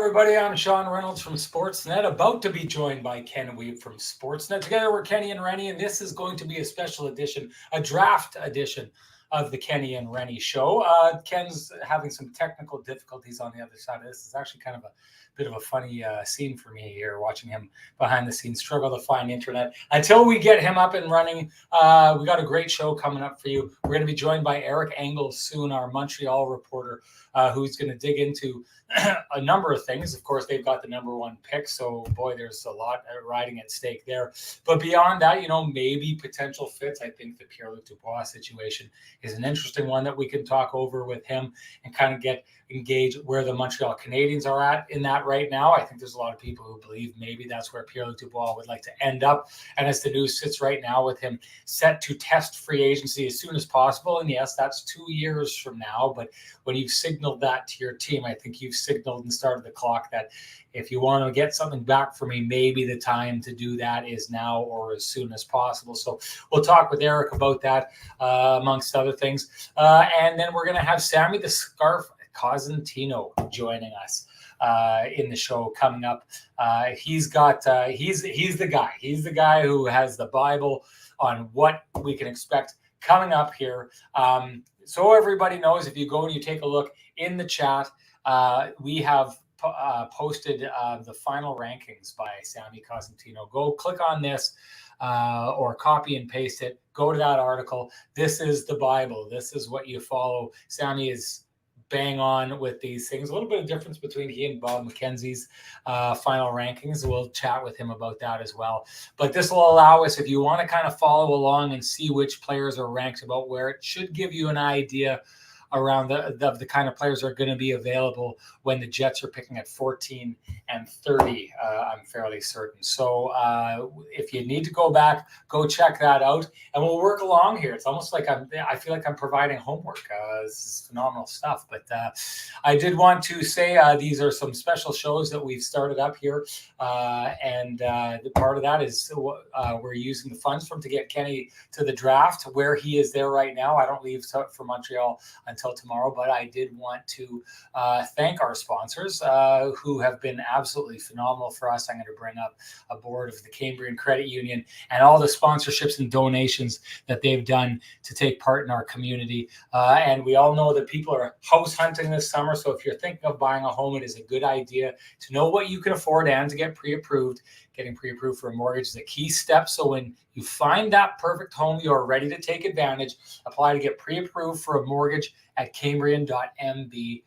everybody. I'm Sean Reynolds from Sportsnet, about to be joined by Ken Weeb from Sportsnet. Together we're Kenny and Renny, and this is going to be a special edition, a draft edition of the Kenny and Renny show. Ken's having some technical difficulties on the other side of this. It's actually kind of a bit of a funny scene for me here, watching him behind the scenes struggle to find internet. Until we get him up and running, we got a great show coming up for you. We're going to be joined by Eric Engels soon, our Montreal reporter, who's going to dig into a number of things. Of course, they've got the number one pick, so boy, there's a lot riding at stake there. But beyond that, maybe potential fits. I think the Pierre-Luc Dubois situation is an interesting one that we can talk over with him and kind of engage where the Montreal Canadiens are at in that right now. I think there's a lot of people who believe maybe that's where Pierre-Luc Dubois would like to end up. And as the news sits right now, with him set to test free agency as soon as possible, and yes, that's 2 years from now, but when you've signaled that to your team, I think you've signaled and started the clock that if you want to get something back for me, maybe the time to do that is now or as soon as possible. So we'll talk with Eric about that, amongst other things. And then we're going to have Sammy the Scarf Cosentino joining us in the show coming up. He's the guy. He's the guy who has the Bible on what we can expect coming up here. So everybody knows, if you go and you take a look in the chat, we have posted the final rankings by Sammy Cosentino. Go click on this or copy and paste it. Go to that article. This is the Bible. This is what you follow. Sammy is bang on with these things. A little bit of difference between he and Bob McKenzie's final rankings. We'll chat with him about that as well. But this will allow us, if you want to kind of follow along and see which players are ranked about where, it should give you an idea around the kind of players that are going to be available when the Jets are picking at 14 and 30, I'm fairly certain. So if you need to go back, go check that out, and we'll work along here. It's almost like I feel like I'm providing homework. This is phenomenal stuff. But I did want to say these are some special shows that we've started up here, and the part of that is we're using the funds from to get Kenny to the draft, where he is there right now. I don't leave for Montreal until tomorrow, but I did want to thank our sponsors who have been absolutely phenomenal for us. I'm going to bring up a board of the Cambrian Credit Union and all the sponsorships and donations that they've done to take part in our community. And we all know that people are house hunting this summer. So if you're thinking of buying a home, it is a good idea to know what you can afford and to get pre-approved. Getting pre-approved for a mortgage is a key step. So when you find that perfect home, you are ready to take advantage. Apply to get pre-approved for a mortgage at cambrian.mb.ca.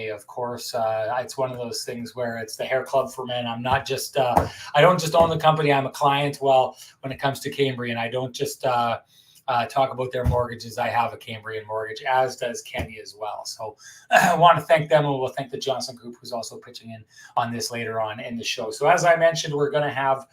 Of course, it's one of those things where it's the hair club for men. I'm not just, I don't just own the company. I'm a client. Well, when it comes to Cambrian, I don't just talk about their mortgages. I have a Cambrian mortgage, as does Kenny as well. So I want to thank them, and we'll thank the Johnson Group, who's also pitching in on this later on in the show. So as I mentioned, we're going to have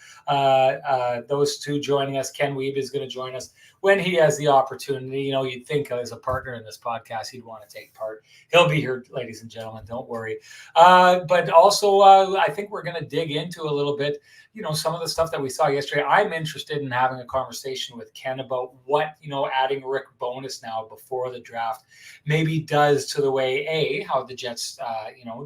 those two joining us. Ken Weeb is going to join us when he has the opportunity. You'd think as a partner in this podcast, he'd want to take part. He'll be here, ladies and gentlemen. Don't worry. But also, I think we're going to dig into a little bit, some of the stuff that we saw yesterday. I'm interested in having a conversation with Ken about what, adding Rick Bowness now before the draft maybe does to the way, how the Jets,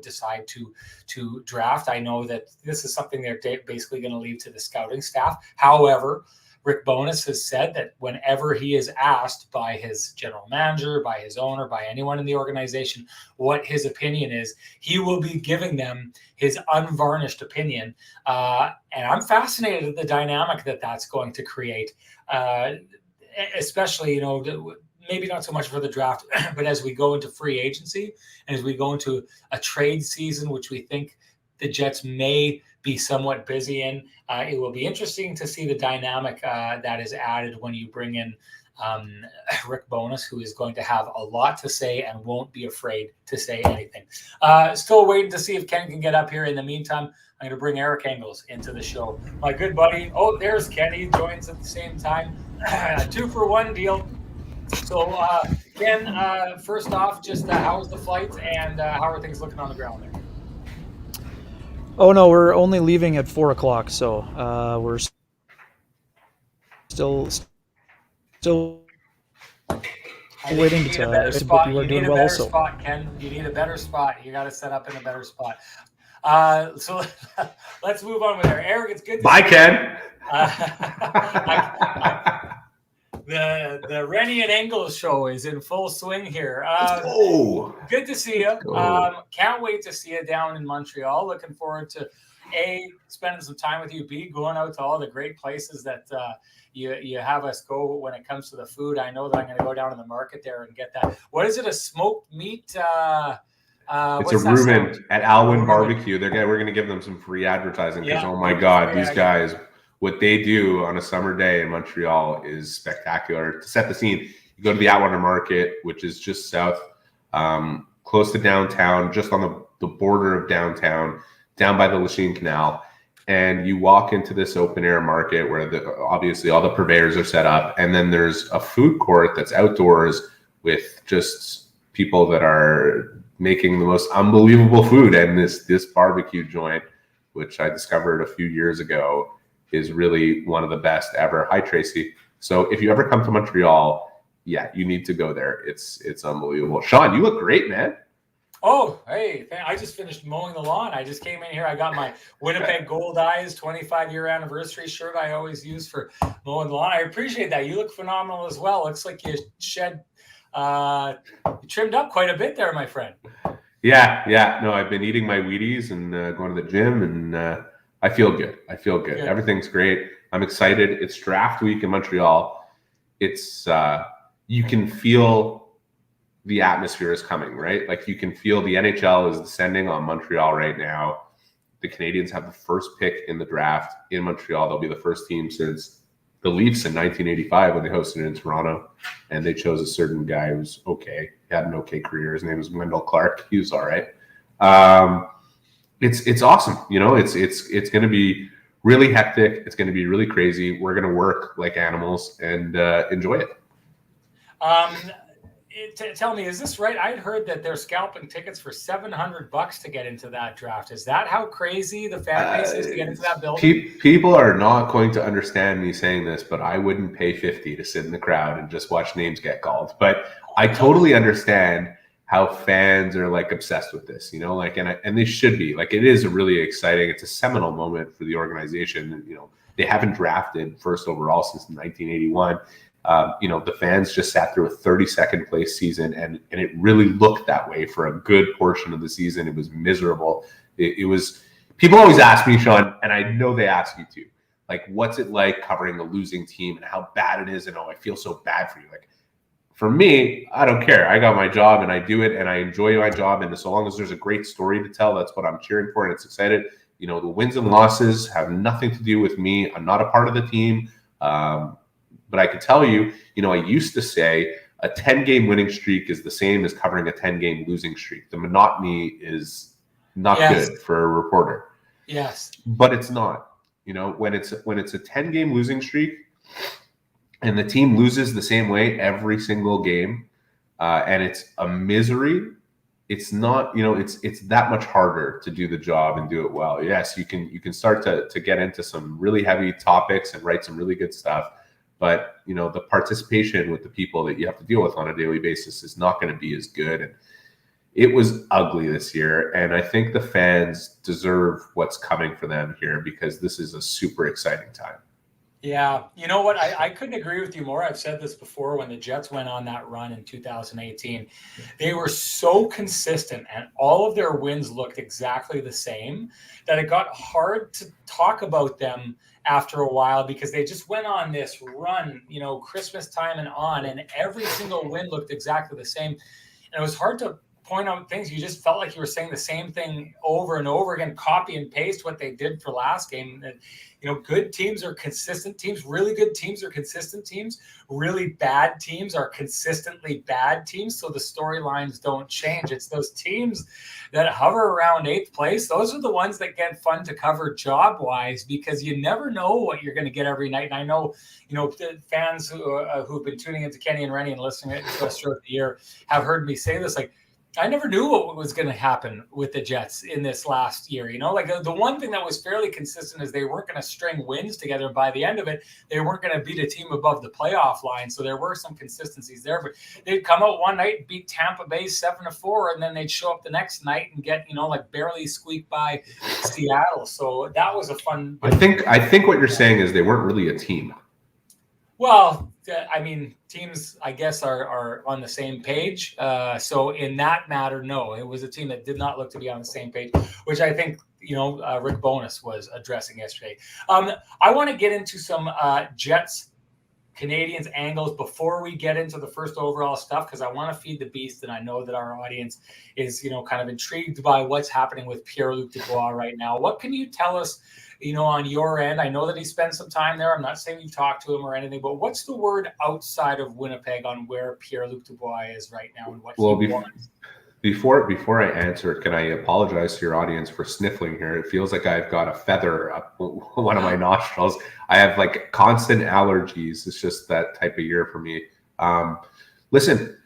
decide to draft. I know that this is something they're basically going to leave to the scouting staff. However, Rick Bowness has said that whenever he is asked by his general manager, by his owner, by anyone in the organization, what his opinion is, he will be giving them his unvarnished opinion. And I'm fascinated at the dynamic that that's going to create, especially, maybe not so much for the draft, but as we go into free agency and as we go into a trade season, which we think the Jets may be somewhat busy in. It will be interesting to see the dynamic that is added when you bring in Rick Bowness, who is going to have a lot to say and won't be afraid to say anything. Still waiting to see if Ken can get up here. In the meantime, I'm going to bring Eric Engels into the show. My good buddy. Oh, there's Kenny, joins at the same time. A 2-for-1 deal. So, Ken, first off, just how was the flight, and how are things looking on the ground there? Oh, no, we're only leaving at 4:00, so we're still waiting. You need a better spot. You need a better spot, Ken. You need a better spot. You got to set up in a better spot. So let's move on with Eric. It's good to Bye, see Ken. The Renny and Engels show is in full swing here. Let's go. Good to see you. Go. Can't wait to see you down in Montreal. Looking forward to A, spending some time with you, B, going out to all the great places that you have us go when it comes to the food. I know that I'm going to go down to the market there and get that. What is it, a smoked meat? It's a Reuben at Alwyn Barbecue. We're going to give them some free advertising because, oh my God, these guys, what they do on a summer day in Montreal is spectacular. To set the scene, you go to the Atwater Market, which is just south, close to downtown, just on the border of downtown, down by the Lachine Canal. And you walk into this open air market where obviously all the purveyors are set up. And then there's a food court that's outdoors with just people that are making the most unbelievable food. And this barbecue joint, which I discovered a few years ago, is really one of the best ever. Hi, Tracy. So if you ever come to Montreal, yeah, you need to go there. It's unbelievable. Sean, you look great, man. Oh, hey, I just finished mowing the lawn. I just came in here. I got my Winnipeg Gold Eyes 25-year anniversary shirt I always use for mowing the lawn. I appreciate that. You look phenomenal as well. Looks like you trimmed up quite a bit there, my friend. Yeah. No, I've been eating my Wheaties and going to the gym, and I feel good. Good. Everything's great. I'm excited. It's draft week in Montreal. It's you can feel the atmosphere is coming, right? Like you can feel the NHL is descending on Montreal right now. The Canadians have the first pick in the draft in Montreal. They'll be the first team since the Leafs in 1985 when they hosted it in Toronto, and they chose a certain guy who's okay. He had an okay career. His name was Wendell Clark. He was all right. It's awesome. You know, it's going to be really hectic. It's going to be really crazy. We're going to work like animals and enjoy it. Tell me, is this right? I'd heard that they're scalping tickets for $700 to get into that draft. Is that how crazy the fan base is to get into that building? People are not going to understand me saying this, but I wouldn't pay $50 to sit in the crowd and just watch names get called. But I totally understand how fans are like obsessed with this, you know, like, and they should be. Like, it is a really exciting, it's a seminal moment for the organization. You know, they haven't drafted first overall since 1981. You know, the fans just sat through a 32nd place season, and it really looked that way for a good portion of the season. It was miserable. It was, people always ask me, Sean, and I know they ask you too, like, what's it like covering a losing team and how bad it is? And, oh, I feel so bad for you. Like, for me, I don't care. I got my job and I do it and I enjoy my job. And so long as there's a great story to tell, that's what I'm cheering for. And it's excited. You know, the wins and losses have nothing to do with me. I'm not a part of the team. But I can tell you, you know, I used to say a 10-game winning streak is the same as covering a 10-game losing streak. The monotony is not good for a reporter. Yes. But it's not. You know, when it's a 10-game losing streak and the team loses the same way every single game, and it's a misery, it's not, you know, it's that much harder to do the job and do it well. Yes, you can start to get into some really heavy topics and write some really good stuff. But, you know, the participation with the people that you have to deal with on a daily basis is not going to be as good. And it was ugly this year. And I think the fans deserve what's coming for them here because this is a super exciting time. Yeah. You know what? I couldn't agree with you more. I've said this before. When the Jets went on that run in 2018, they were so consistent and all of their wins looked exactly the same that it got hard to talk about them after a while because they just went on this run, you know, Christmas time and on, and every single win looked exactly the same. And it was hard to point out things. You just felt like you were saying the same thing over and over again, copy and paste what they did for last game. And, you know, good teams are consistent teams. Really good teams are consistent teams. Really bad teams are consistently bad teams. So the storylines don't change. It's those teams that hover around 8th place. Those are the ones that get fun to cover job-wise because you never know what you're going to get every night. And I know, you know, the fans who've been tuning into Kenny and Renny and listening to us throughout the year have heard me say this, like, I never knew what was going to happen with the Jets in this last year. Like the one thing that was fairly consistent is they weren't going to string wins together. By the end of it, they weren't going to beat a team above the playoff line. So there were some consistencies there, but they'd come out one night, beat Tampa Bay 7-4, and then they'd show up the next night and get, like barely squeak by Seattle. So that was a fun. I think what you're saying is they weren't really a team. Well, I mean, teams, I guess, are on the same page. So in that matter, no, it was a team that did not look to be on the same page, which I think, Rick Bowness was addressing yesterday. I want to get into some Jets, Canadians angles before we get into the first overall stuff, because I want to feed the beast, and I know that our audience is, kind of intrigued by what's happening with Pierre-Luc Dubois right now. What can you tell us, on your end? I know that he spent some time there. I'm not saying you've talked to him or anything, but what's the word outside of Winnipeg on where Pierre-Luc Dubois is right now and what he wants? Before I answer, can I apologize to your audience for sniffling here? It feels like I've got a feather up one of my nostrils. I have like constant allergies. It's just that type of year for me. Listen,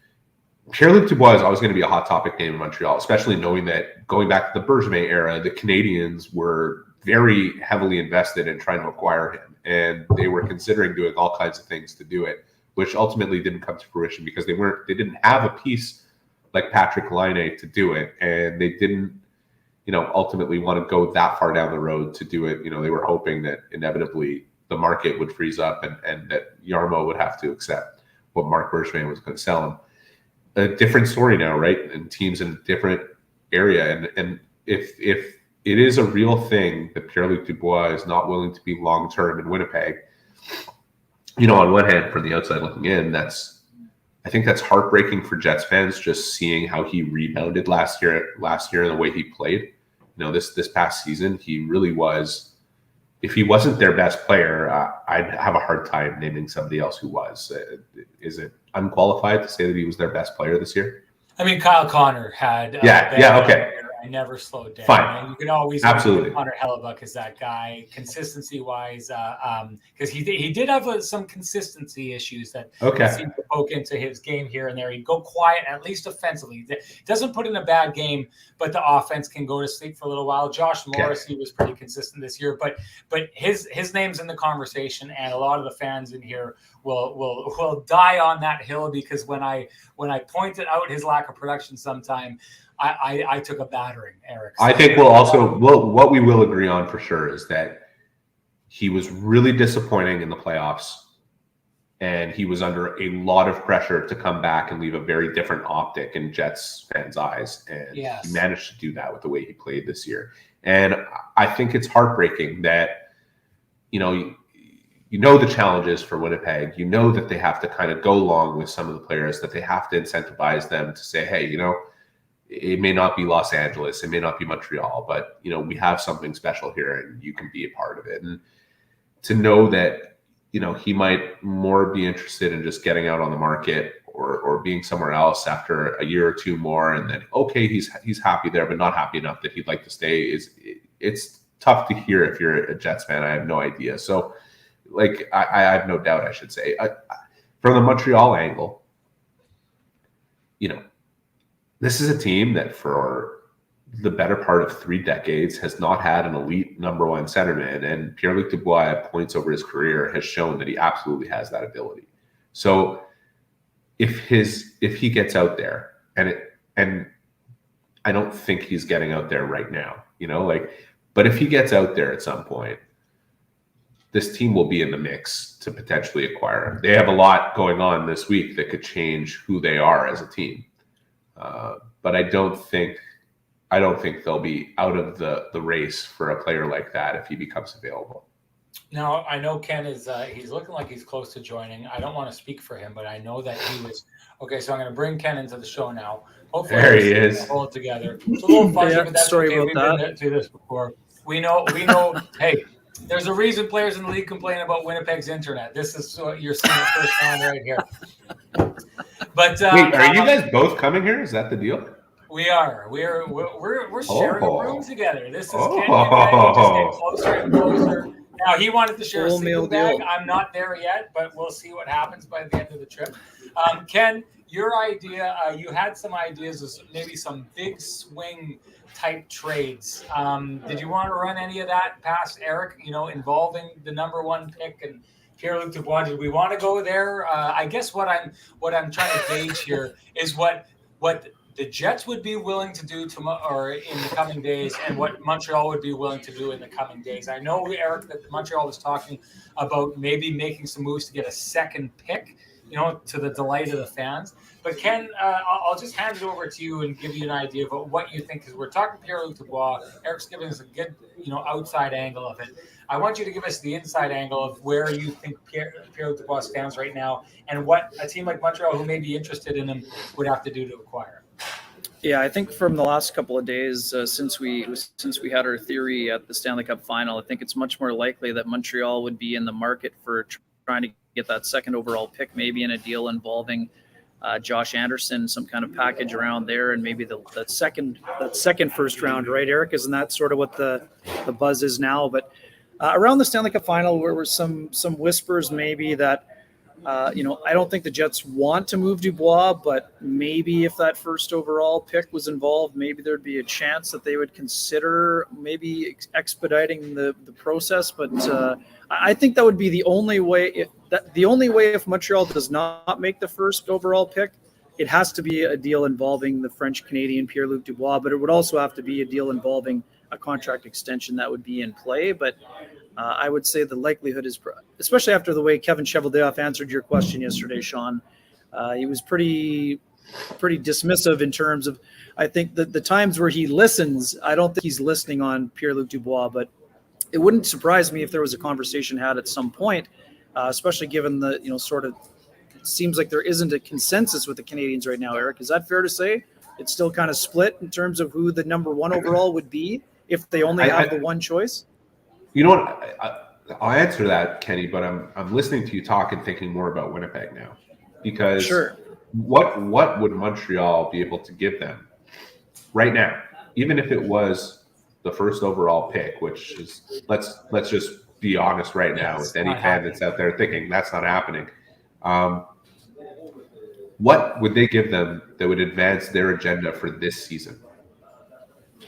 Pierre-Luc Dubois is always going to be a hot topic name in Montreal, especially knowing that going back to the Bergevin era, the Canadians were very heavily invested in trying to acquire him, and they were considering doing all kinds of things to do it, which ultimately didn't come to fruition because they didn't have a piece like Patrick Laine to do it, and they didn't, ultimately want to go that far down the road to do it. They were hoping that inevitably the market would freeze up and that Yarmo would have to accept what Marc Bergevin was going to sell him. A different story now, right? And teams in a different area, and if it is a real thing that Pierre-Luc Dubois is not willing to be long-term in Winnipeg, on one hand, from the outside looking in, I think that's heartbreaking for Jets fans, just seeing how he rebounded last year and the way he played. This past season, he really was, if he wasn't their best player, I'd have a hard time naming somebody else who was. Is it unqualified to say that he was their best player this year? I mean, Kyle Connor had. Okay. I never slowed down. Fine. And you can always absolutely. Connor Hellebuck is that guy, consistency-wise, because he did have some consistency issues that seemed to poke into his game here and there. He'd go quiet, at least offensively. He doesn't put in a bad game, but the offense can go to sleep for a little while. Josh Morris, he was pretty consistent this year, but his name's in the conversation, and a lot of the fans in here will die on that hill, because when I pointed out his lack of production sometime, I took a battering, Eric. So I think what we will agree on for sure is that he was really disappointing in the playoffs, and he was under a lot of pressure to come back and leave a very different optic in Jets fans' eyes. And he managed to do that with the way he played this year. And I think it's heartbreaking that, the challenges for Winnipeg, that they have to kind of go along with some of the players, that they have to incentivize them to say, hey, it may not be Los Angeles, it may not be Montreal, but we have something special here and you can be a part of it. And to know that, he might more be interested in just getting out on the market or being somewhere else after a year or two more, and then he's happy there, but not happy enough that he'd like to stay, it's tough to hear if you're a Jets fan. I have no idea. So I have no doubt, I should say. From the Montreal angle, this is a team that for the better part of 3 decades has not had an elite number one centerman, and Pierre-Luc Dubois at points over his career has shown that he absolutely has that ability. So if he gets out there, and I don't think he's getting out there right now, but if he gets out there at some point, this team will be in the mix to potentially acquire him. They have a lot going on this week that could change who they are as a team. But I don't think they'll be out of the race for a player like that if he becomes available. Now, I know Ken is he's looking like he's close to joining. I don't want to speak for him, but I know that he was okay. So I'm going to bring Ken into the show now. Hopefully, there he is. Hold it together. It's a little fuzzy, but that's sorry okay. about We've been through this before. We know. Hey, there's a reason players in the league complain about Winnipeg's internet. This is what you're seeing firsthand right here. But wait, are you guys both coming here? Is that the deal? We are. We're sharing a room together. This is Kenny and Renny just get closer and closer Now, he wanted to share a Full meal sleeping bag. deal. I'm not there yet, but we'll see what happens by the end of the trip. Ken, your idea, you had some ideas of maybe some big swing type trades. Did you want to run any of that past Eric, involving the number one pick and Pierre-Luc Dubois? Did we want to go there? I guess what I'm trying to gauge here is what the Jets would be willing to do or in the coming days, and what Montreal would be willing to do in the coming days. I know, Eric, that Montreal was talking about maybe making some moves to get a second pick, to the delight of the fans. But Ken, I'll just hand it over to you and give you an idea of what you think, because we're talking Pierre-Luc Dubois. Eric's giving us a good, outside angle of it. I want you to give us the inside angle of where you think Pierre-Luc Dubois stands right now, and what a team like Montreal, who may be interested in him, would have to do to acquire. Yeah, I think from the last couple of days, since we had our theory at the Stanley Cup final, I think it's much more likely that Montreal would be in the market for trying to get that second overall pick, maybe in a deal involving Josh Anderson, some kind of package around there, and maybe that second first round, right, Eric? Isn't that sort of what the buzz is now? But around the Stanley Cup final, there were some whispers maybe that. I don't think the Jets want to move Dubois, but maybe if that first overall pick was involved, maybe there'd be a chance that they would consider maybe expediting the process. But I think that would be the only way. If Montreal does not make the first overall pick, it has to be a deal involving the French-Canadian Pierre-Luc Dubois, but it would also have to be a deal involving a contract extension that would be in play. But I would say the likelihood is, especially after the way Kevin Cheveldayoff answered your question yesterday, Sean, he was pretty dismissive in terms of, I think that the times where he listens, I don't think he's listening on Pierre-Luc Dubois, but it wouldn't surprise me if there was a conversation had at some point, especially given the, sort of, it seems like there isn't a consensus with the Canadians right now, Eric. Is that fair to say? It's still kind of split in terms of who the number one overall would be if they only have the one choice? You know what? I'll answer that, Kenny, but I'm listening to you talk and thinking more about Winnipeg now, because sure. What would Montreal be able to give them right now, even if it was the first overall pick, which is let's just be honest right now with any fan that's out there thinking that's not happening. What would they give them that would advance their agenda for this season?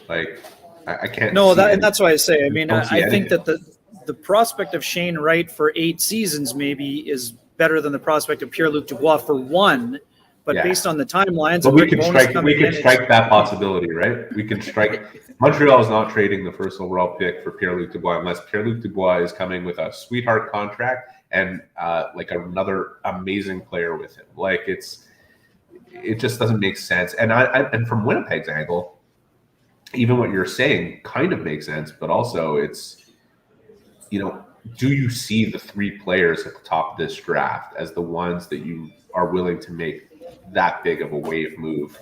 Like, I can't. No, and that's why I say. I mean, I think that the prospect of Shane Wright for 8 seasons maybe is better than the prospect of Pierre-Luc Dubois for 1. But based on the timelines, but we can strike that possibility, right? We can strike. Montreal is not trading the first overall pick for Pierre-Luc Dubois unless Pierre-Luc Dubois is coming with a sweetheart contract and like another amazing player with him. Like it just doesn't make sense. And from Winnipeg's angle, even what you're saying kind of makes sense, but also it's, do you see the 3 players at the top of this draft as the ones that you are willing to make that big of a wave move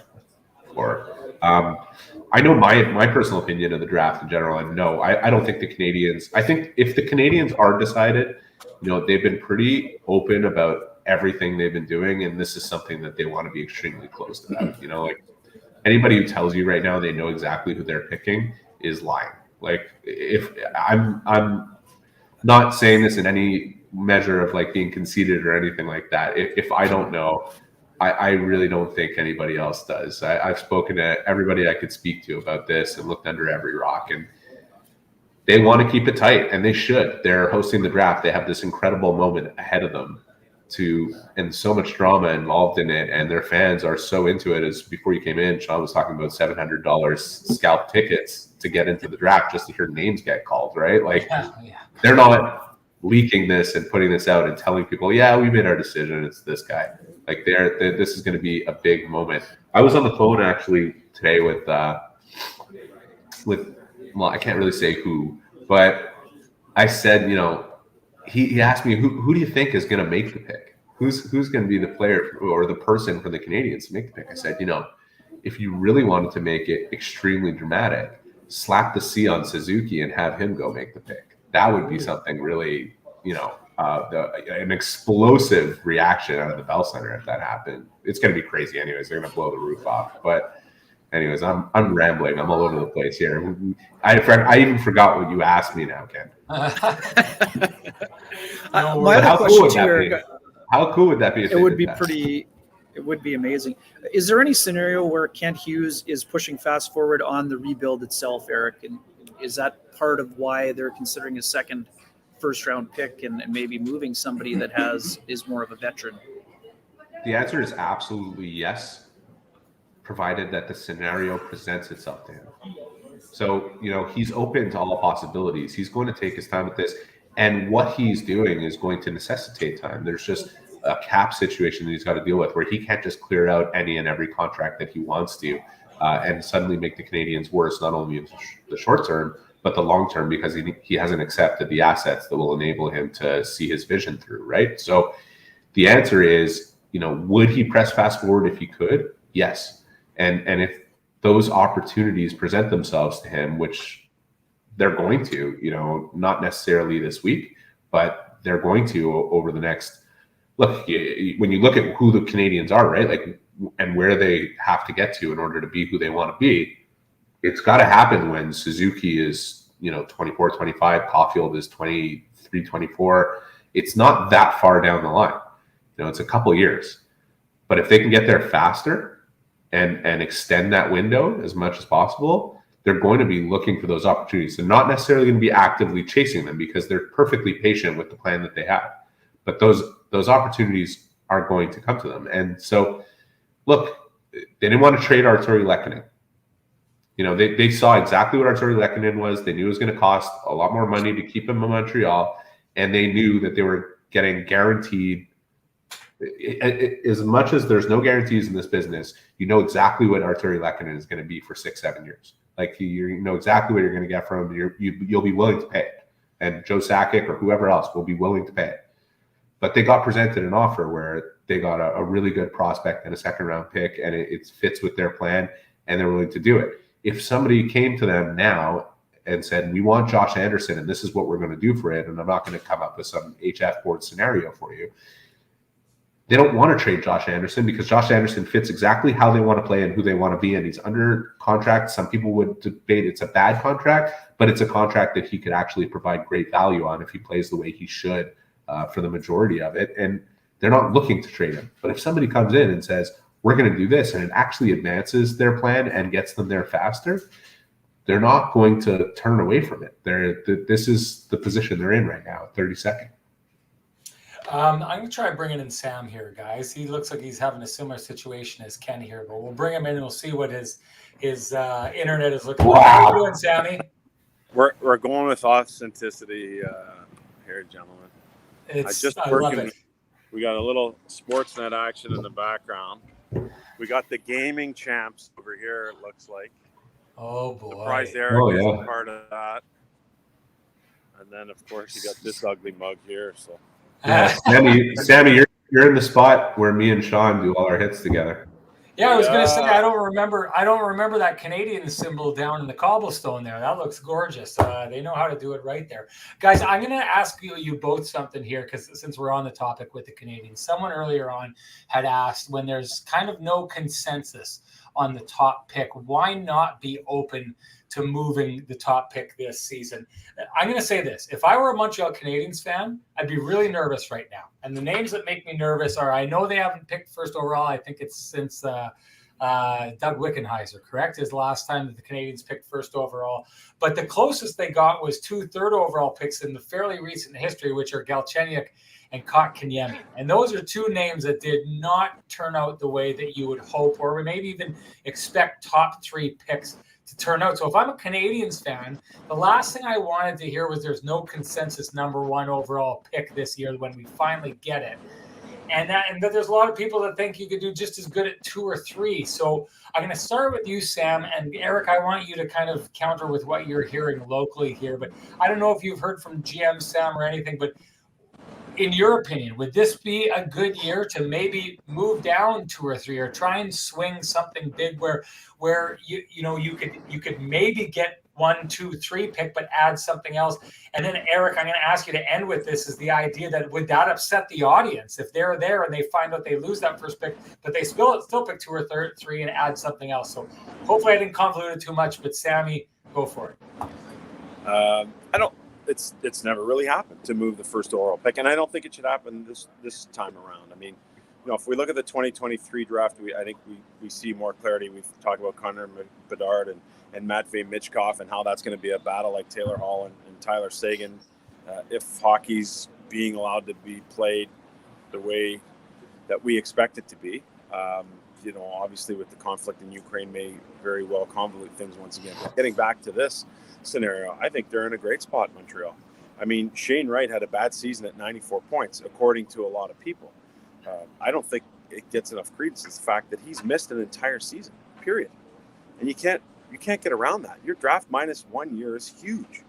for? I know my personal opinion of the draft in general, and no, I don't think the Canadians, I think if the Canadians are decided, they've been pretty open about everything they've been doing, and this is something that they want to be extremely close about. Like, anybody who tells you right now they know exactly who they're picking is lying. Like, if I'm not saying this in any measure of like being conceited or anything like that. If I don't know, I really don't think anybody else does. I've spoken to everybody I could speak to about this and looked under every rock, and they want to keep it tight, and they should. They're hosting the draft. They have this incredible moment ahead of them and so much drama involved in it, and their fans are so into it. As before you came in, Sean was talking about $700 scalp tickets to get into the draft just to hear names get called, right? Like, they're not leaking this and putting this out and telling people, yeah, we made our decision, it's this guy. Like, this is going to be a big moment. I was on the phone actually today with well, I can't really say who, but I said, he asked me, who do you think is going to make the pick? Who's going to be the player or the person for the Canadians to make the pick? I said, if you really wanted to make it extremely dramatic, slap the C on Suzuki and have him go make the pick. That would be something really, an explosive reaction out of the Bell Center if that happened. It's going to be crazy anyways. They're going to blow the roof off. But Anyways, I'm rambling. I'm all over the place here. I even forgot what you asked me now, Ken. No My worries. other question to you, be? Eric, How cool would that be if it they would did be that? pretty. It would be amazing. Is there any scenario where Kent Hughes is pushing fast forward on the rebuild itself, Eric? And is that part of why they're considering a second first round pick and maybe moving somebody that is more of a veteran? The answer is absolutely yes, provided that the scenario presents itself to him. So, he's open to all possibilities. He's going to take his time with this. And what he's doing is going to necessitate time. There's just a cap situation that he's got to deal with where he can't just clear out any and every contract that he wants to and suddenly make the Canadians worse, not only in the short term, but the long term, because he hasn't accepted the assets that will enable him to see his vision through, right? So the answer is, would he press fast forward if he could? Yes. And if those opportunities present themselves to him, which they're going to, not necessarily this week, but they're going to over the next look. When you look at who the Canadians are, right, like, and where they have to get to in order to be who they want to be, it's got to happen when Suzuki is 24, 25, Caulfield is 23, 24. It's not that far down the line. It's a couple years, but if they can get there faster and extend that window as much as possible, they're going to be looking for those opportunities. They're not necessarily going to be actively chasing them because they're perfectly patient with the plan that they have. But those opportunities are going to come to them. And so, look, they didn't want to trade Arturi Lehkonen. They saw exactly what Arturi Lehkonen was. They knew it was going to cost a lot more money to keep him in Montreal, and they knew that they were getting guaranteed. As much as there's no guarantees in this business, you know exactly what Arturi Lehkonen is going to be for 6-7 years. Like, you know exactly what you're going to get from him. You'll be willing to pay it, and Joe Sakic or whoever else will be willing to pay it. But they got presented an offer where they got a really good prospect and a second round pick, and it fits with their plan, and they're willing to do it. If somebody came to them now and said, we want Josh Anderson, and this is what we're going to do for it, and I'm not going to come up with some HF board scenario for you, they don't want to trade Josh Anderson because Josh Anderson fits exactly how they want to play and who they want to be. And he's under contract. Some people would debate it's a bad contract, but it's a contract that he could actually provide great value on if he plays the way he should for the majority of it. And they're not looking to trade him. But if somebody comes in and says, we're going to do this, and it actually advances their plan and gets them there faster, they're not going to turn away from it. This is the position they're in right now, 32nd. I'm going to try bringing in Sam here, guys. He looks like he's having a similar situation as Ken here, but we'll bring him in and we'll see what his internet is looking like. How are you doing, Sammy? We're going with authenticity here, gentlemen. I love it. We got a little Sportsnet action in the background. We got the gaming champs over here, it looks like. Oh, boy. Surprised Eric isn't part of that. And then, of course, you got this ugly mug here, so. Yeah, Sammy, you're in the spot where me and Sean do all our hits together. Yeah, I was going to say I don't remember that Canadian symbol down in the cobblestone there. That looks gorgeous. They know how to do it right there, guys. I'm going to ask you both something here because since we're on the topic with the Canadians, someone earlier on had asked when there's kind of no consensus on the top pick, why not be open to moving the top pick this season? I'm going to say this. If I were a Montreal Canadiens fan, I'd be really nervous right now. And the names that make me nervous are, I know they haven't picked first overall. I think it's since Doug Wickenheiser, correct? Is the last time that the Canadians picked first overall. But the closest they got was 2 third overall picks in the fairly recent history, which are Galchenyuk and Kotkaniemi. And those are 2 names that did not turn out the way that you would hope or maybe even expect top 3 picks to turn out. So if I'm a Canadiens fan, the last thing I wanted to hear was there's no consensus number 1 overall pick this year when we finally get it. And that there's a lot of people that think you could do just as good at 2 or 3. So I'm going to start with you, Sam, and Eric, I want you to kind of counter with what you're hearing locally here. But I don't know if you've heard from GM Sam or anything, but in your opinion, would this be a good year to maybe move down 2 or 3 or try and swing something big where you could maybe get 1, 2, 3 pick, but add something else. And then, Eric, I'm going to ask you to end with this: is the idea that would that upset the audience if they're there and they find out they lose that first pick, but they still pick 2 or 3 and add something else? So hopefully I didn't convolute it too much, but Sammy, go for it. I don't. It's never really happened to move the first overall pick, and I don't think it should happen this time around. I mean, if we look at the 2023 draft, I think we see more clarity. We've talked about Connor Bedard and Matvei Michkov and how that's going to be a battle like Taylor Hall and Tyler Seguin. If hockey's being allowed to be played the way that we expect it to be, obviously with the conflict in Ukraine may very well convolute things once again. But getting back to this scenario, I think they're in a great spot in Montreal. I mean, Shane Wright had a bad season at 94 points, according to a lot of people. I don't think it gets enough credence. It's the fact that he's missed an entire season, period. And you can't get around that. Your draft minus 1 year is huge.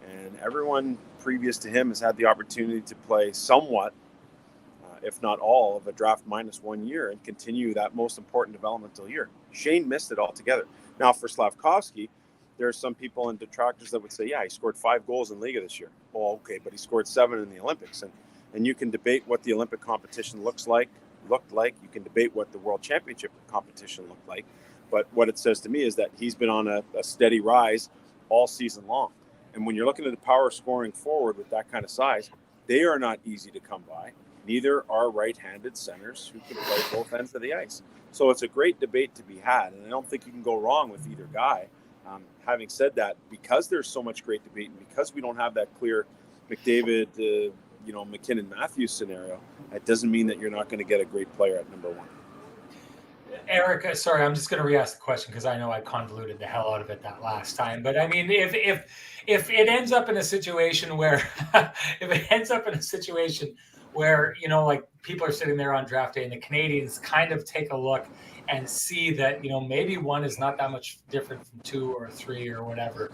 And everyone previous to him has had the opportunity to play somewhat, if not all, of a draft minus 1 year and continue that most important developmental year. Shane missed it altogether. Now, for Slavkovsky, there are some people and detractors that would say, yeah, he scored 5 goals in Liga this year. Oh, okay, but he scored 7 in the Olympics. And you can debate what the Olympic competition looked like. You can debate what the World Championship competition looked like. But what it says to me is that he's been on a steady rise all season long. And when you're looking at the power scoring forward with that kind of size, they are not easy to come by. Neither are right-handed centers who can play both ends of the ice. So it's a great debate to be had, and I don't think you can go wrong with either guy. Having said that, because there's so much great debate and because we don't have that clear McDavid, McKinnon-Matthews scenario, it doesn't mean that you're not going to get a great player at number 1. Eric, sorry, I'm just going to re-ask the question because I know I convoluted the hell out of it that last time. But I mean, if it ends up in a situation where, like people are sitting there on draft day and the Canadians kind of take a look and see that, maybe 1 is not that much different from 2 or 3 or whatever.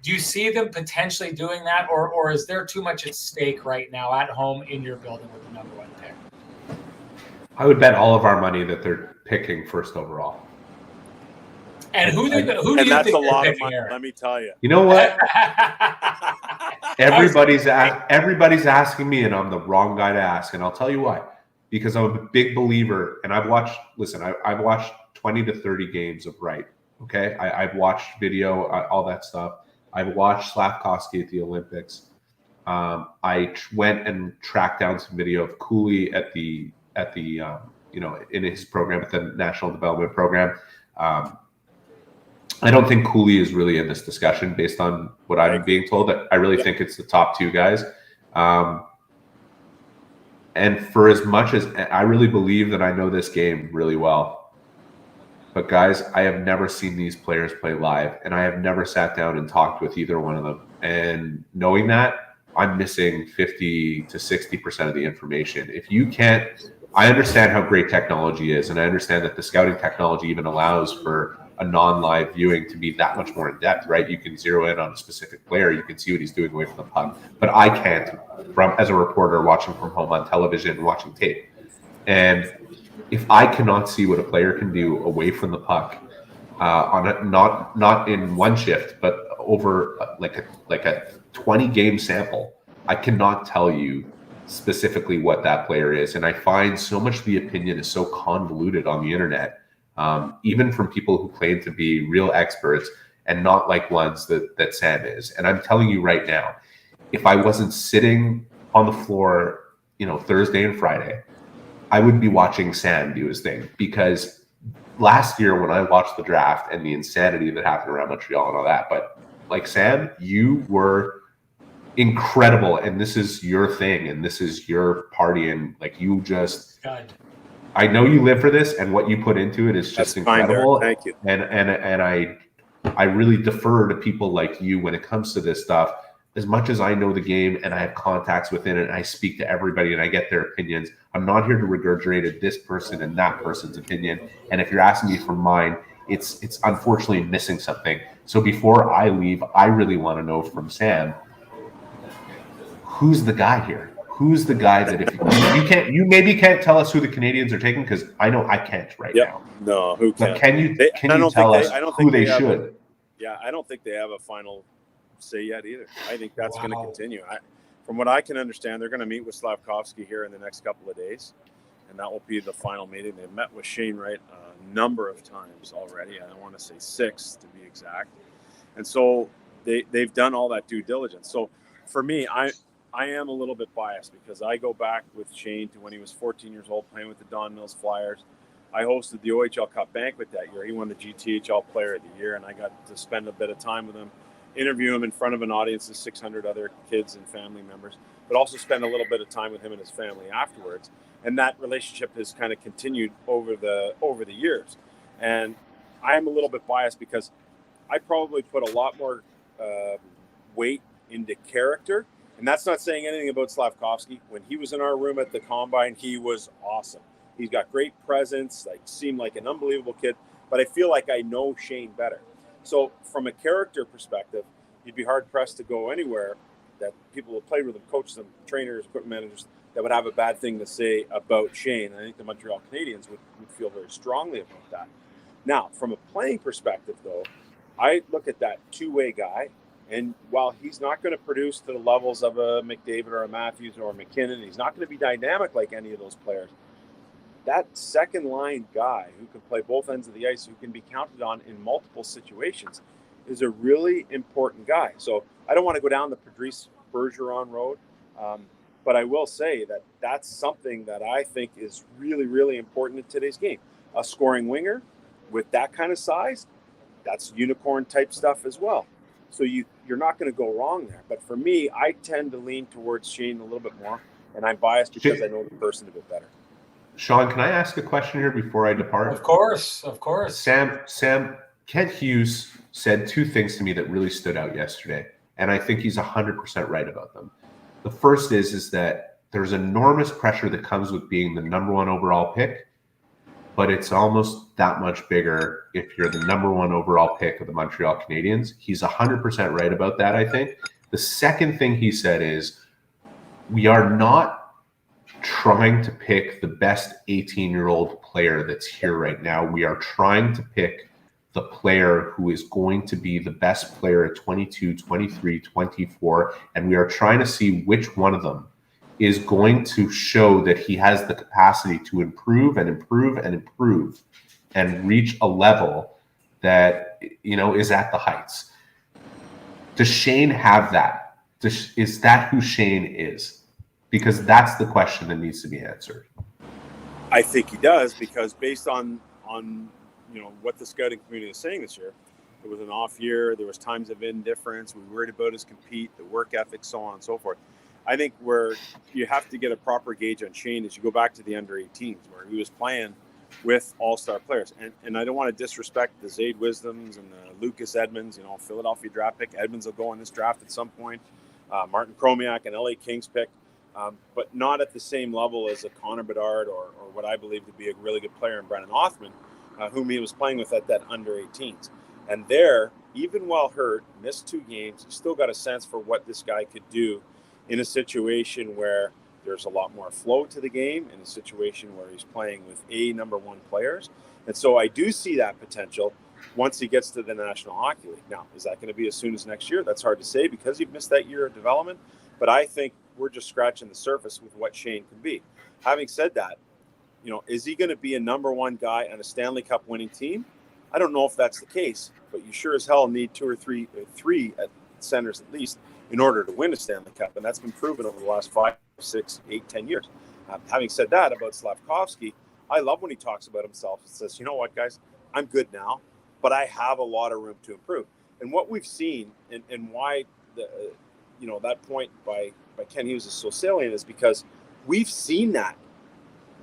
Do you see them potentially doing that, or is there too much at stake right now at home in your building with the number 1 pick? I would bet all of our money that they're picking first overall. And who do you that's think a lot they're of money, picking? let me tell you. You know what? Everybody's asking me, and I'm the wrong guy to ask. And I'll tell you why. Because I'm a big believer, and I've watched 20 to 30 games of Wright. Okay, I've watched video, all that stuff. I've watched Slavkovsky at the Olympics. I went and tracked down some video of Cooley at the in his program at the National Development Program. I don't think Cooley is really in this discussion based on what I'm being told. I really think it's the top 2 guys. And for as much as I really believe that I know this game really well, but guys, I have never seen these players play live, and I have never sat down and talked with either one of them. And knowing that, I'm missing 50 to 60% of the information. If you can't, I understand how great technology is, and I understand that the scouting technology even allows for a non-live viewing to be that much more in depth, right? You can zero in on a specific player. You can see what he's doing away from the puck. But I can't, as a reporter watching from home on television, watching tape. And if I cannot see what a player can do away from the puck, not in one shift, but over like a 20 game sample, I cannot tell you specifically what that player is. And I find so much of the opinion is so convoluted on the internet. Even from people who claim to be real experts and not like ones that Sam is. And I'm telling you right now, if I wasn't sitting on the floor, Thursday and Friday, I would be watching Sam do his thing. Because last year when I watched the draft and the insanity that happened around Montreal and all that, but like Sam, you were incredible, and this is your thing, and this is your party, and like you just... God. I know you live for this, and what you put into it is just incredible. Thank you. And I really defer to people like you when it comes to this stuff. As much as I know the game and I have contacts within it, and I speak to everybody and I get their opinions, I'm not here to regurgitate this person and that person's opinion. And if you're asking me for mine, it's unfortunately missing something. So before I leave, I really want to know from Sam, who's the guy here? Who's the guy that if you maybe can't tell us who the Canadians are taking, because I know I can't right now. No, who can? But can you tell us who they should? Yeah, I don't think they have a final say yet either. I think that's going to Wow. continue. From what I can understand, they're going to meet with Slavkovsky here in the next couple of days, and that will be the final meeting. They've met with Shane Wright a number of times already. I want to say 6 to be exact. And so they've done all that due diligence. So for me, I am a little bit biased because I go back with Shane to when he was 14 years old playing with the Don Mills Flyers. I hosted the OHL Cup banquet that year. He won the GTHL Player of the Year, and I got to spend a bit of time with him, interview him in front of an audience of 600 other kids and family members, but also spend a little bit of time with him and his family afterwards. And that relationship has kind of continued over the years. And I'm a little bit biased because I probably put a lot more weight into character. And that's not saying anything about Slavkovsky. When he was in our room at the Combine, he was awesome. He's got great presence, seemed like an unbelievable kid. But I feel like I know Shane better. So from a character perspective, you'd be hard-pressed to go anywhere that people who played with him, coached them, trainers, equipment managers, that would have a bad thing to say about Shane. I think the Montreal Canadiens would feel very strongly about that. Now, from a playing perspective, though, I look at that two-way guy, and while he's not going to produce to the levels of a McDavid or a Matthews or a McKinnon, he's not going to be dynamic like any of those players. That second-line guy who can play both ends of the ice, who can be counted on in multiple situations, is a really important guy. So I don't want to go down the Patrice Bergeron road, but I will say that that's something that I think is really, really important in today's game. A scoring winger with that kind of size, that's unicorn-type stuff as well. So you're not going to go wrong there. But for me, I tend to lean towards Shane a little bit more, and I'm biased because I know the person a bit better. Sean, can I ask a question here before I depart? Of course. Sam, Kent Hughes said 2 things to me that really stood out yesterday, and I think he's 100% right about them. The first is that there's enormous pressure that comes with being the number 1 overall pick, but it's almost that much bigger if you're the number 1 overall pick of the Montreal Canadiens. He's 100% right about that, I think. The second thing he said is we are not trying to pick the best 18-year-old player that's here right now. We are trying to pick the player who is going to be the best player at 22, 23, 24, and we are trying to see which one of them is going to show that he has the capacity to improve and improve and improve and reach a level that, is at the heights. Does Shane have that? Is that who Shane is? Because that's the question that needs to be answered. I think he does, because based on what the scouting community is saying this year, it was an off year. There was times of indifference. We worried about his compete, the work ethic, so on and so forth. I think where you have to get a proper gauge on Shane is you go back to the under-18s where he was playing with all-star players. And I don't want to disrespect the Zayd Wisdoms and the Lucas Edmonds, Philadelphia draft pick. Edmonds will go in this draft at some point. Martin Chromiak, an LA Kings pick. But not at the same level as a Connor Bedard or what I believe to be a really good player in Brennan Othman, whom he was playing with at that under-18s. And there, even while hurt, missed 2 games, you still got a sense for what this guy could do in a situation where there's a lot more flow to the game, in a situation where he's playing with number 1 players. And so I do see that potential once he gets to the National Hockey League. Now, is that going to be as soon as next year? That's hard to say because you've missed that year of development. But I think we're just scratching the surface with what Shane can be. Having said that, is he going to be a number 1 guy on a Stanley Cup winning team? I don't know if that's the case, but you sure as hell need 2 or 3 at centers at least in order to win a Stanley Cup. And that's been proven over the last 5, 6, 8, 10 years. Having said that about Slavkovsky, I love when he talks about himself and says, you know what, guys, I'm good now, but I have a lot of room to improve. And what we've seen and why that point by Ken Hughes is so salient is because we've seen that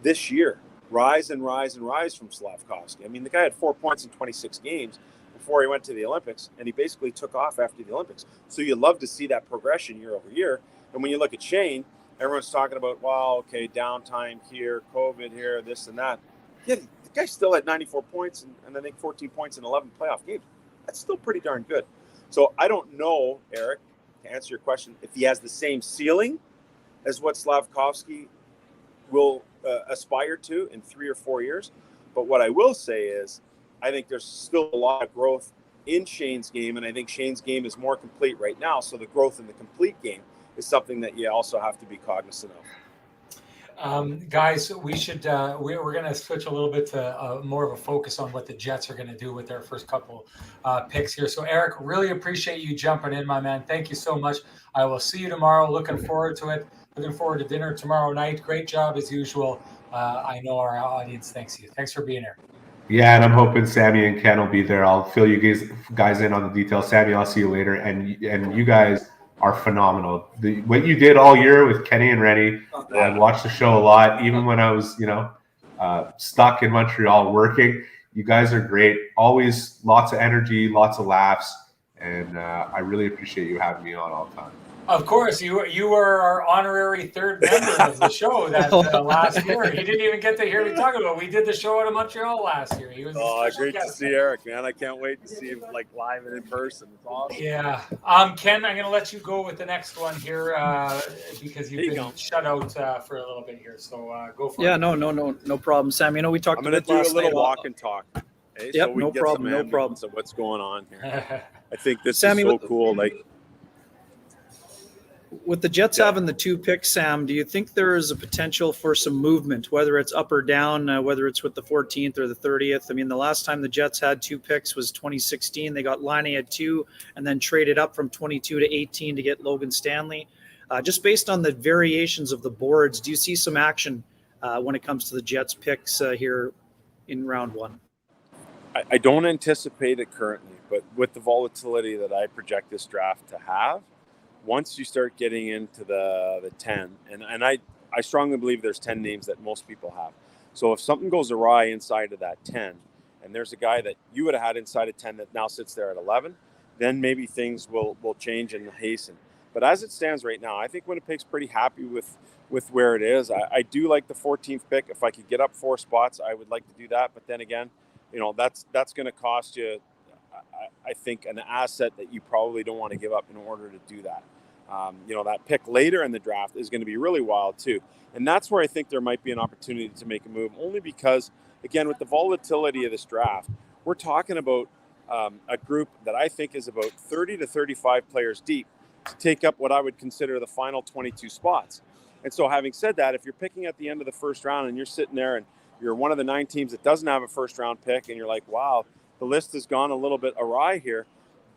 this year rise and rise and rise from Slavkovsky. I mean, the guy had 4 points in 26 games before he went to the Olympics, and he basically took off after the Olympics. So you love to see that progression year over year. And when you look at Shane, everyone's talking about, downtime here, COVID here, this and that. Yeah, the guy still had 94 points and I think 14 points in 11 playoff games. That's still pretty darn good. So I don't know, Eric, to answer your question, if he has the same ceiling as what Slavkovsky will aspire to in 3 or 4 years. But what I will say is I think there's still a lot of growth in Shane's game, and I think Shane's game is more complete right now. So the growth in the complete game is something that you also have to be cognizant of. Guys, we should we're going to switch a little bit to more of a focus on what the Jets are going to do with their first couple picks here. So Eric, really appreciate you jumping in, my man. Thank you so much. I will see you tomorrow. Looking forward to it. Looking forward to dinner tomorrow night. Great job as usual. I know our audience thanks you. Thanks for being here. Yeah, and I'm hoping Sammy and Ken will be there. I'll fill you guys in on the details. Sammy, I'll see you later. And you guys are phenomenal. What you did all year with Kenny and Renny, I watched the show a lot, even when I was, stuck in Montreal working. You guys are great. Always lots of energy, lots of laughs, and I really appreciate you having me on all the time. Of course, you were our honorary third member of the show that last year. He didn't even get to hear me talk about it. We did the show out of Montreal last year. He was great to see Eric, man. I can't wait to see him like live and in person. It's awesome. Yeah. Ken, I'm going to let you go with the next one here because you've been shut out for a little bit here. So go for it. Yeah, no problem, Sam. We talked. I'm going to do a little walk and talk. Yep, so we no problem. So what's going on here? I think this Sammy, is so cool. With the Jets having the 2 picks, Sam, do you think there is a potential for some movement, whether it's up or down, whether it's with the 14th or the 30th? I mean, the last time the Jets had 2 picks was 2016. They got Laine at 2 and then traded up from 22 to 18 to get Logan Stanley. Just based on the variations of the boards, do you see some action when it comes to the Jets picks here in round 1? I don't anticipate it currently, but with the volatility that I project this draft to have, once you start getting into the 10, and I strongly believe there's 10 names that most people have. So if something goes awry inside of that 10, and there's a guy that you would have had inside of 10 that now sits there at 11, then maybe things will change and hasten. But as it stands right now, I think Winnipeg's pretty happy with where it is. I do like the 14th pick. If I could get up 4 spots, I would like to do that. But then again, that's going to cost you, I think, an asset that you probably don't want to give up in order to do that. That pick later in the draft is going to be really wild too. And that's where I think there might be an opportunity to make a move, only because, again, with the volatility of this draft, we're talking about a group that I think is about 30 to 35 players deep to take up what I would consider the final 22 spots. And so having said that, if you're picking at the end of the first round and you're sitting there and you're one of the 9 teams that doesn't have a first round pick and you're like, wow, the list has gone a little bit awry here,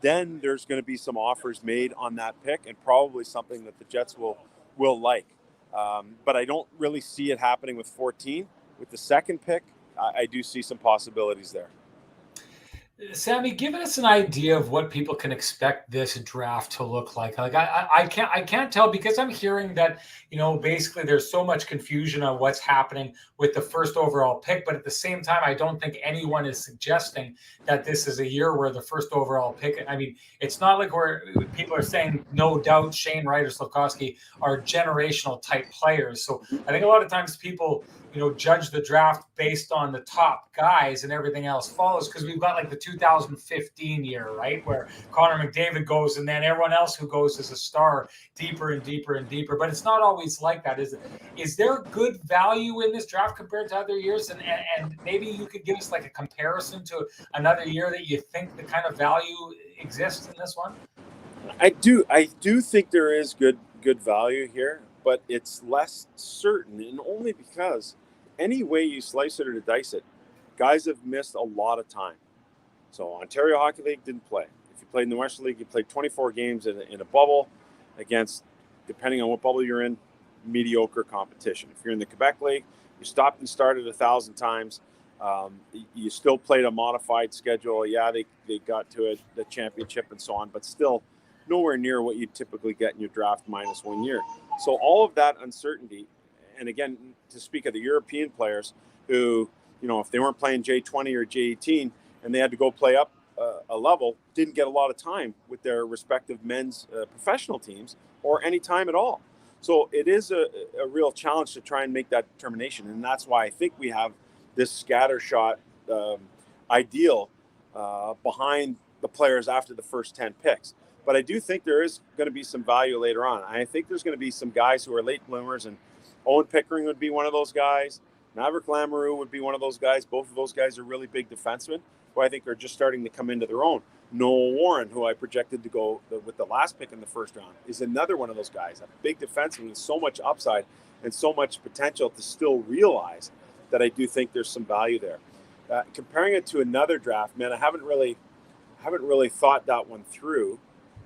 then there's going to be some offers made on that pick and probably something that the Jets will like. But I don't really see it happening with 14. With the second pick, I do see some possibilities there. Sammy, give us an idea of what people can expect this draft to look like. Like I can't tell, because I'm hearing that, basically there's so much confusion on what's happening with the first overall pick. But at the same time, I don't think anyone is suggesting that this is a year where the first overall pick, I mean, it's not like where people are saying, no doubt Shane Wright or Slafkovsky are generational type players. So I think a lot of times people, judge the draft based on the top guys and everything else follows, because we've got like the 2015 year, right, where Connor McDavid goes and then everyone else who goes as a star deeper and deeper and deeper. But it's not always like that. Is there good value in this draft compared to other years? And maybe you could give us like a comparison to another year that you think the kind of value exists in this one? I do think there is good value here, but it's less certain, and only because any way you slice it or to dice it, guys have missed a lot of time. So Ontario Hockey League didn't play. If you played in the Western League, you played 24 games in a bubble against, depending on what bubble you're in, mediocre competition. If you're in the Quebec League, you stopped and started 1,000 times. You still played a modified schedule. Yeah, they got to the championship and so on, but still nowhere near what you typically get in your draft minus 1 year. So all of that uncertainty, and again, to speak of the European players who, if they weren't playing J20 or J18 and they had to go play up a level, didn't get a lot of time with their respective men's professional teams or any time at all. So it is a real challenge to try and make that determination. And that's why I think we have this scattershot ideal behind the players after the first 10 picks. But I do think there is going to be some value later on. I think there's going to be some guys who are late bloomers, and Owen Pickering would be one of those guys. Maverick Lamoureux would be one of those guys. Both of those guys are really big defensemen who I think are just starting to come into their own. Noel Warren, who I projected to go with the last pick in the first round, is another one of those guys, a big defenseman with so much upside and so much potential to still realize that I do think there's some value there. Comparing it to another draft, man, I haven't really thought that one through.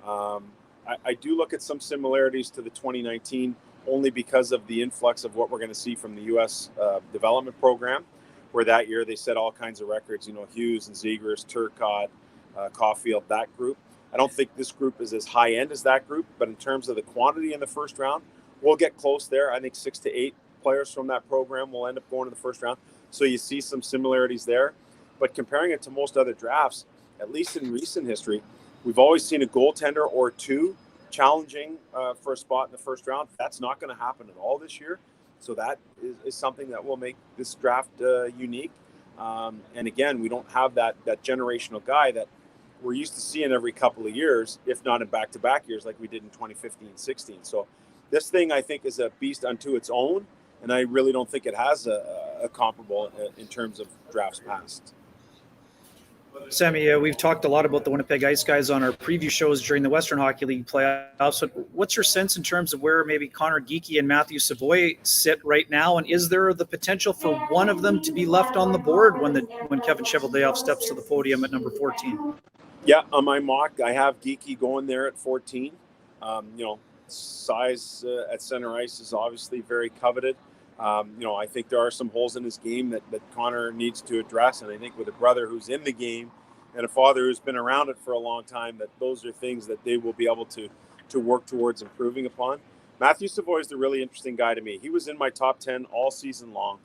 I do look at some similarities to the 2019 only because of the influx of what we're going to see from the U.S. Development Program, where that year they set all kinds of records, Hughes and Zegras, Turcotte, Caulfield, that group. I don't think this group is as high end as that group, but in terms of the quantity in the first round, we'll get close there. I think 6 to 8 players from that program will end up going to the first round. So you see some similarities there. But comparing it to most other drafts, at least in recent history, we've always seen a goaltender or two challenging for a spot in the first round. That's not going to happen at all this year. So that is something that will make this draft unique. And again, we don't have that generational guy that we're used to seeing every couple of years, if not in back-to-back years like we did in 2015-16. So this thing, I think, is a beast unto its own, and I really don't think it has a comparable in terms of drafts past. Sammy, we've talked a lot about the Winnipeg Ice guys on our preview shows during the Western Hockey League playoffs. So what's your sense in terms of where maybe Connor Geekie and Matthew Savoy sit right now? And is there the potential for one of them to be left on the board when Kevin Cheveldayoff steps to the podium at number 14? Yeah, on my mock, I have Geekie going there at 14. Size at center ice is obviously very coveted. I think there are some holes in his game that Connor needs to address. And I think with a brother who's in the game and a father who's been around it for a long time, that those are things that they will be able to work towards improving upon. Matthew Savoy is the really interesting guy to me. He was in my top 10 all season long.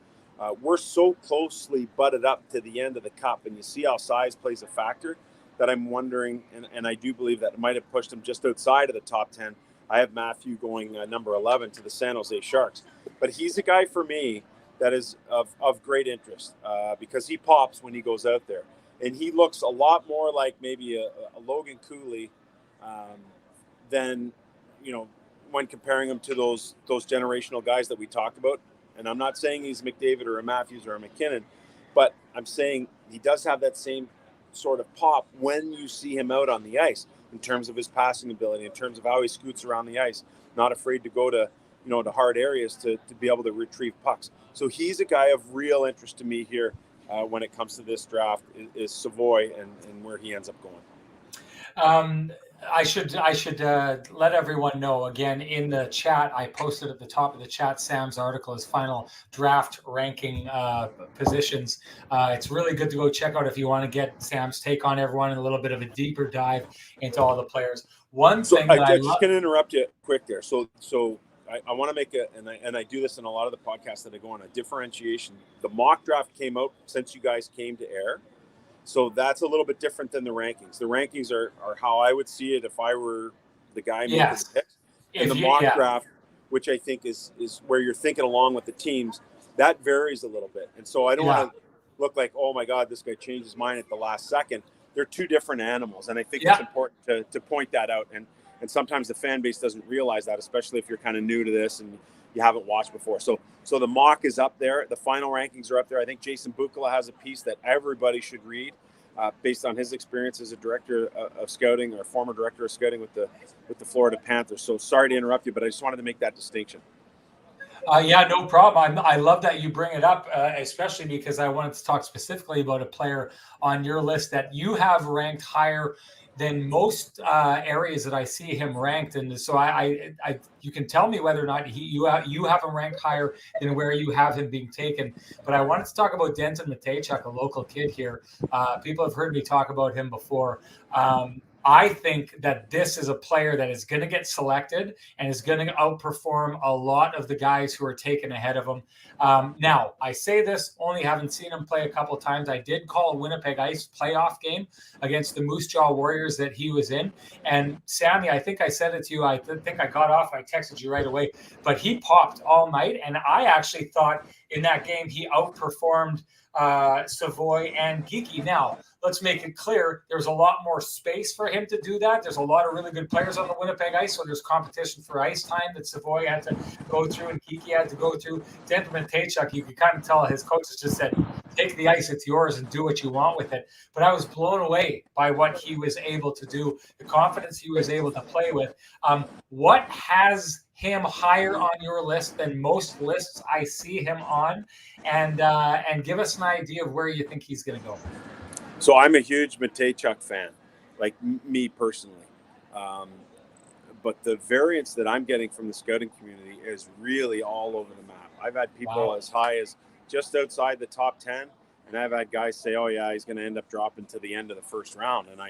We're so closely butted up to the end of the cup, and you see how size plays a factor, that I'm wondering, and I do believe that it might have pushed him just outside of the top 10. I have Matthew going number 11 to the San Jose Sharks. But he's a guy for me that is of great interest because he pops when he goes out there. And he looks a lot more like maybe a Logan Cooley than, when comparing him to those generational guys that we talked about. And I'm not saying he's McDavid or a Matthews or a McKinnon, but I'm saying he does have that same sort of pop when you see him out on the ice in terms of his passing ability, in terms of how he scoots around the ice, not afraid to go to to hard areas to be able to retrieve pucks. So he's a guy of real interest to me here when it comes to this draft is Savoy and where he ends up going. I should let everyone know again in the chat. I posted at the top of the chat Sam's article, his final draft ranking positions. It's really good to go check out if you want to get Sam's take on everyone and a little bit of a deeper dive into all the players. One thing I'm just going to interrupt you quick there. So I want to make and I do this in a lot of the podcasts that I go on, a differentiation. The mock draft came out since you guys came to air. So that's a little bit different than the rankings. The rankings are how I would see it if I were the guy making the picks. And the mock draft, which I think is where you're thinking along with the teams, that varies a little bit. And so I don't want to look like, oh my God, this guy changed his mind at the last second. They're two different animals. And I think it's important to point that out. And sometimes the fan base doesn't realize that, especially if you're kind of new to this and you haven't watched before. So the mock is up there. The final rankings are up there. I think Jason Bukala has a piece that everybody should read based on his experience as a director of scouting or former director of scouting with the Florida Panthers. So sorry to interrupt you, but I just wanted to make that distinction. No problem. I love that you bring it up, especially because I wanted to talk specifically about a player on your list that you have ranked higher than most areas that I see him ranked. And so you can tell me whether or not you have him ranked higher than where you have him being taken. But I wanted to talk about Denton Matejchuk, a local kid here. People have heard me talk about him before. I think that this is a player that is going to get selected and is going to outperform a lot of the guys who are taken ahead of him. Now, I say this, only haven't seen him play a couple of times. I did call a Winnipeg Ice playoff game against the Moose Jaw Warriors that he was in. And Sammy, I think I said it to you. I think I got off. I texted you right away. But he popped all night. And I actually thought in that game, he outperformed Savoy and Geeky. Now, let's make it clear, there's a lot more space for him to do that. There's a lot of really good players on the Winnipeg ice, so there's competition for ice time that Savoy had to go through and Geeky had to go through. Denton Matejchuk, you could kind of tell his coaches just said, take the ice, it's yours, and do what you want with it. But I was blown away by what he was able to do, the confidence he was able to play with. What has him higher on your list than most lists I see him on, and give us an idea of where you think he's going to go. So I'm a huge Matejchuk fan, like me personally. But the variance that I'm getting from the scouting community is really all over the map. I've had people as high as just outside the top 10, and I've had guys say, oh yeah, he's going to end up dropping to the end of the first round. And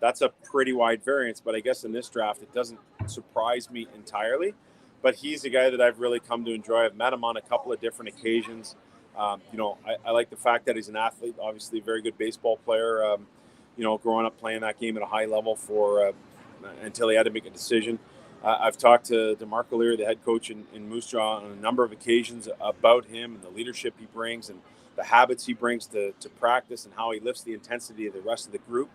that's a pretty wide variance, but I guess in this draft, it doesn't surprise me entirely. But he's a guy that I've really come to enjoy. I've met him on a couple of different occasions. I like the fact that he's an athlete, obviously a very good baseball player, growing up playing that game at a high level until he had to make a decision. I've talked to DeMarco Leary, the head coach in Moose Jaw, on a number of occasions about him and the leadership he brings and the habits he brings to practice and how he lifts the intensity of the rest of the group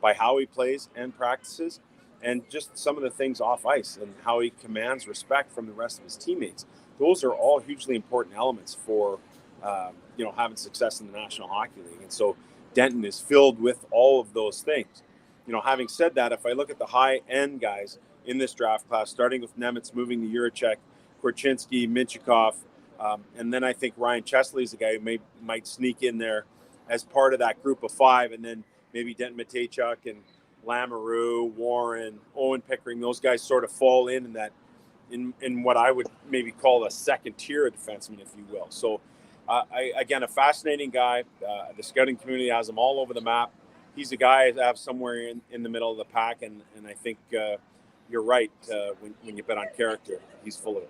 by how he plays and practices, and just some of the things off ice and how he commands respect from the rest of his teammates. Those are all hugely important elements for having success in the National Hockey League. And so Denton is filled with all of those things. Having said that, if I look at the high-end guys in this draft class, starting with Nemitz, moving to Juracek, Korchinski, Minchikov, and then I think Ryan Chesley is a guy who might sneak in there as part of that group of five, and then maybe Denton Matejchuk and Lamoureux, Warren, Owen Pickering, those guys sort of fall in that in what I would maybe call a second tier of defenseman, if you will. So again, a fascinating guy. The scouting community has him all over the map. He's a guy I have somewhere in the middle of the pack, and I think you're right when you bet on character. He's full of it.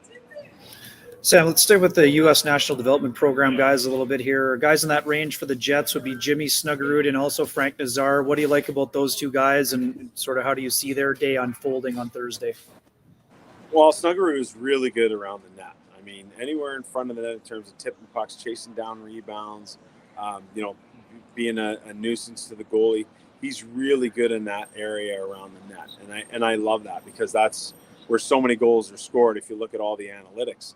Sam, let's stay with the U.S. National Development Program guys a little bit here. Guys in that range for the Jets would be Jimmy Snuggerud and also Frank Nazar. What do you like about those two guys, and sort of how do you see their day unfolding on Thursday? Well, Snuggerud is really good around the net. I mean, anywhere in front of the net in terms of tipping pucks, chasing down rebounds, being a nuisance to the goalie. He's really good in that area around the net, and I love that because that's where so many goals are scored if you look at all the analytics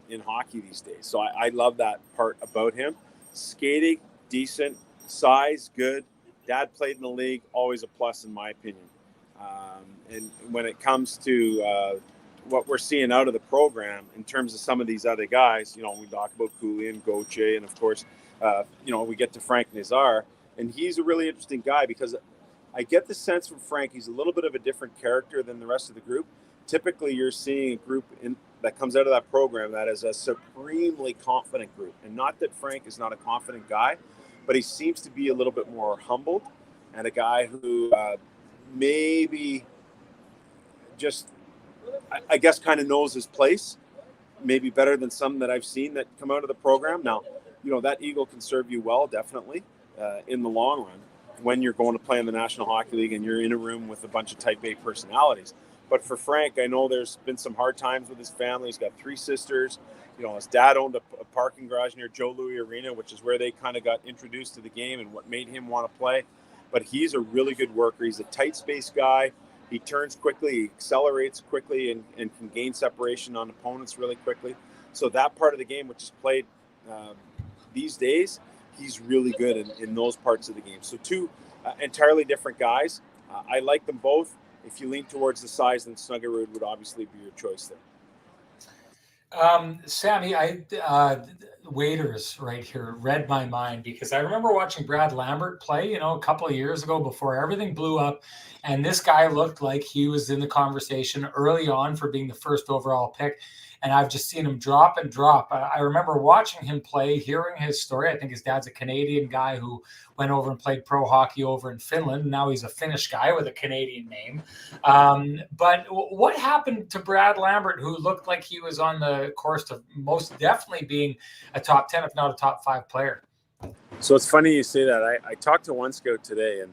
in hockey these days. So I love that part about him. Skating, decent, size, good. Dad played in the league, always a plus in my opinion. And when it comes to what we're seeing out of the program in terms of some of these other guys, we talk about Cooley and Gauthier, and of course, we get to Frank Nazar, and he's a really interesting guy because I get the sense from Frank he's a little bit of a different character than the rest of the group. Typically, you're seeing a group that comes out of that program that is a supremely confident group, and not that Frank is not a confident guy, but he seems to be a little bit more humbled and a guy who maybe just, I guess, kind of knows his place, maybe better than some that I've seen that come out of the program. Now, that ego can serve you well, definitely, in the long run, when you're going to play in the National Hockey League and you're in a room with a bunch of type A personalities. But for Frank, I know there's been some hard times with his family. He's got 3 sisters. His dad owned a parking garage near Joe Louis Arena, which is where they kind of got introduced to the game and what made him want to play. But he's a really good worker. He's a tight space guy. He turns quickly, he accelerates quickly, and can gain separation on opponents really quickly. So that part of the game, which is played these days, he's really good in those parts of the game. So 2 entirely different guys. I like them both. If you lean towards the size, then Snuggerud would obviously be your choice there. Sammy, waiters right here read my mind because I remember watching Brad Lambert play, a couple of years ago before everything blew up. And this guy looked like he was in the conversation early on for being the first overall pick. And I've just seen him drop and drop. I remember watching him play, hearing his story. I think his dad's a Canadian guy who went over and played pro hockey over in Finland. Now he's a Finnish guy with a Canadian name. But what happened to Brad Lambert, who looked like he was on the course to most definitely being a top 10, if not a top 5 player? So it's funny you say that. I talked to one scout today,